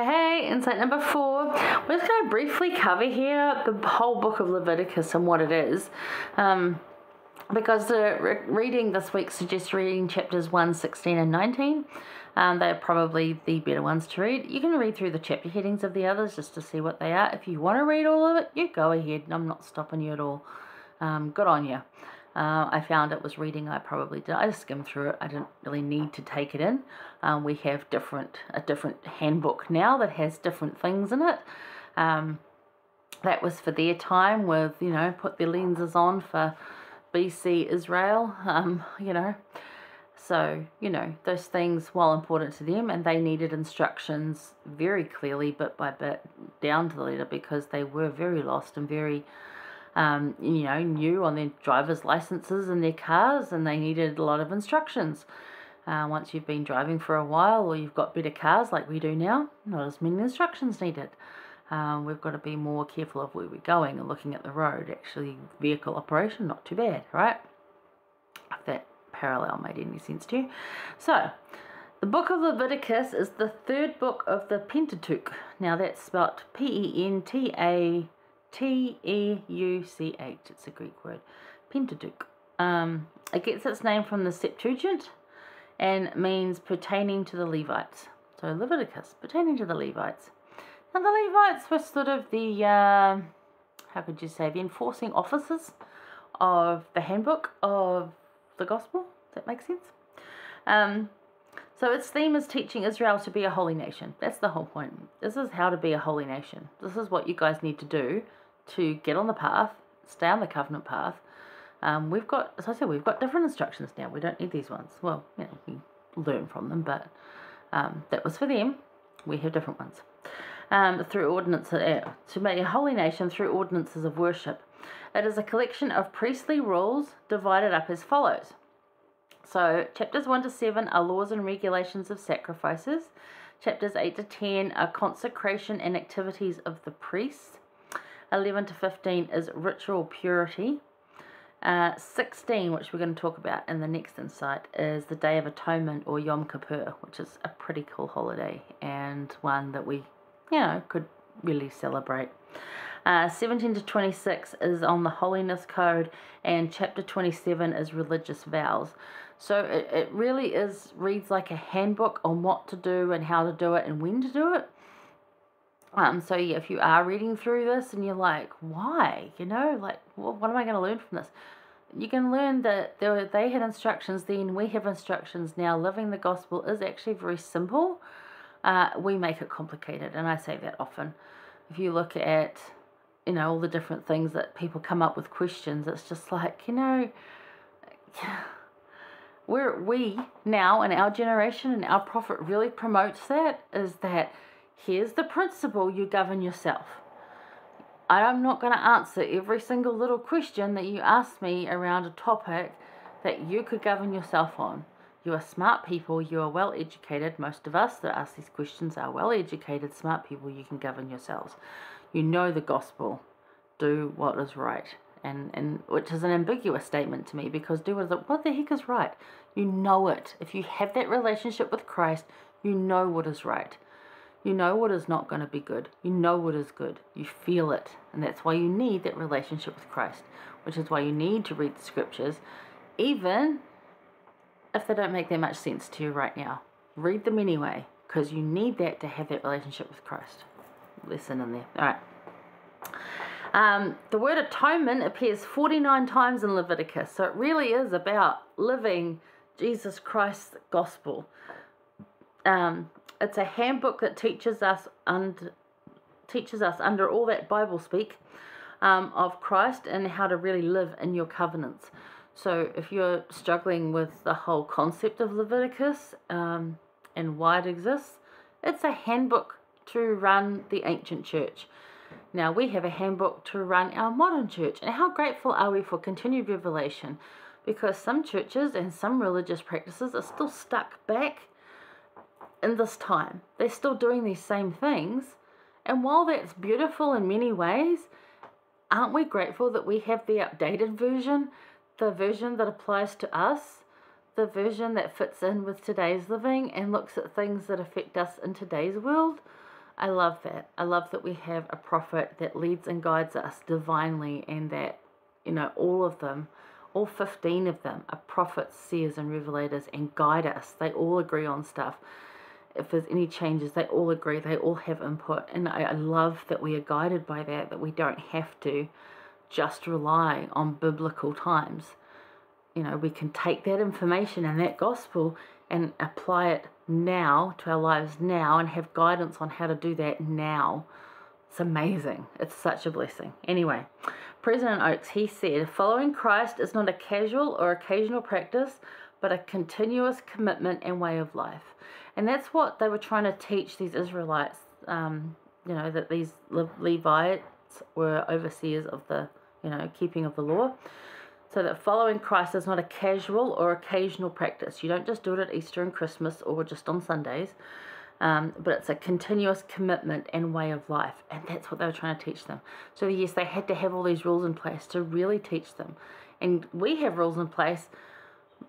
Hey, insight number 4. We're just going to briefly cover here the whole book of Leviticus and what it is. Because the reading this week suggests reading chapters 1, 16 and 19. They're probably the better ones to read. You can read through the chapter headings of the others just to see what they are. If you want to read all of it, you go ahead. I'm not stopping you at all. Good on you. I found it was reading I probably did. I just skimmed through it. I didn't really need to take it in. We have a different handbook now that has different things in it. That was for their time with, put their lenses on for BC Israel, So, those things, while important to them, and they needed instructions very clearly, bit by bit, down to the letter, because they were very lost and very new on their driver's licenses and their cars, and they needed a lot of instructions. Once you've been driving for a while, or you've got better cars like we do now, not as many instructions needed. We've got to be more careful of where we're going and looking at the road. Actually, vehicle operation, not too bad, right? If that parallel made any sense to you. So, the book of Leviticus is the third book of the Pentateuch. Now, that's spelled Pentateuch. It's a Greek word. Pentateuch. It gets its name from the Septuagint and means pertaining to the Levites. So Leviticus, pertaining to the Levites. Now the Levites were sort of the, the enforcing officers of the handbook of the gospel. Does that make sense? So its theme is teaching Israel to be a holy nation. That's the whole point. This is how to be a holy nation. This is what you guys need to do to get on the path, stay on the covenant path. We've got different instructions now. We don't need these ones. Well, we learn from them, but that was for them. We have different ones. Through ordinances, to make a holy nation through ordinances of worship. It is a collection of priestly rules divided up as follows. So, chapters 1 to 7 are laws and regulations of sacrifices. Chapters 8 to 10 are consecration and activities of the priests. 11 to 15 is ritual purity. 16, which we're going to talk about in the next insight, is the Day of Atonement, or Yom Kippur, which is a pretty cool holiday and one that we, could really celebrate. 17 to 26 is on the holiness code, and chapter 27 is religious vows. So it really reads like a handbook on what to do and how to do it and when to do it. So yeah, if you are reading through this and you're like, why? What am I going to learn from this? You can learn that they had instructions then, we have instructions now. Living the gospel is actually very simple. We make it complicated, and I say that often. If you look at, all the different things that people come up with questions, it's just like, we now in our generation, and our prophet really promotes that, is that here's the principle: you govern yourself. I'm not going to answer every single little question that you ask me around a topic that you could govern yourself on. You are smart people, you are well educated. Most of us that ask these questions are well educated, smart people. You can govern yourselves. You know the gospel. Do what is right. And which is an ambiguous statement to me, because what the heck is right? You know it. If you have that relationship with Christ, you know what is right. You know what is not going to be good. You know what is good. You feel it. And that's why you need that relationship with Christ, which is why you need to read the scriptures, even if they don't make that much sense to you right now. Read them anyway, because you need that to have that relationship with Christ. Lesson in there. All right. The word atonement appears 49 times in Leviticus, so it really is about living Jesus Christ's gospel. It's a handbook that teaches us under all that Bible speak of Christ and how to really live in your covenants. So if you're struggling with the whole concept of Leviticus and why it exists, it's a handbook to run the ancient church. Now we have a handbook to run our modern church. And how grateful are we for continued revelation? Because some churches and some religious practices are still stuck back in this time. They're still doing these same things. And while that's beautiful in many ways, aren't we grateful that we have the updated version, the version that applies to us, the version that fits in with today's living and looks at things that affect us in today's world? I love that. I love that we have a prophet that leads and guides us divinely, and that, all of them, all 15 of them, are prophets, seers, and revelators, and guide us. They all agree on stuff. If there's any changes, they all agree. They all have input. And I love that we are guided by that we don't have to just rely on biblical times. We can take that information and that gospel and apply it now to our lives now, and have guidance on how to do that now. It's amazing. It's such a blessing. Anyway, President Oakes, he said, following Christ is not a casual or occasional practice, but a continuous commitment and way of life. And that's what they were trying to teach these Israelites, that these Levites were overseers of the, keeping of the law. So that following Christ is not a casual or occasional practice. You don't just do it at Easter and Christmas or just on Sundays, but it's a continuous commitment and way of life. And that's what they were trying to teach them. So yes, they had to have all these rules in place to really teach them. And we have rules in place,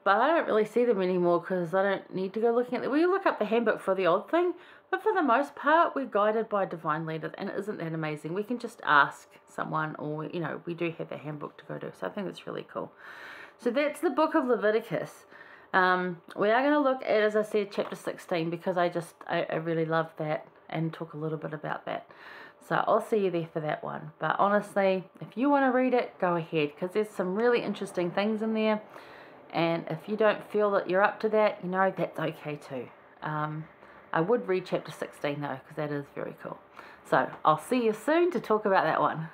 but I don't really see them anymore because I don't need to go looking at them. We look up the handbook for the odd thing, but for the most part, we're guided by divine leaders. And isn't that amazing? We can just ask someone, or, we do have a handbook to go to. So I think that's really cool. So that's the book of Leviticus. We are going to look at, as I said, chapter 16, because I really love that and talk a little bit about that. So I'll see you there for that one. But honestly, if you want to read it, go ahead, because there's some really interesting things in there. And if you don't feel that you're up to that, that's okay too. I would read chapter 16 though, because that is very cool. So I'll see you soon to talk about that one.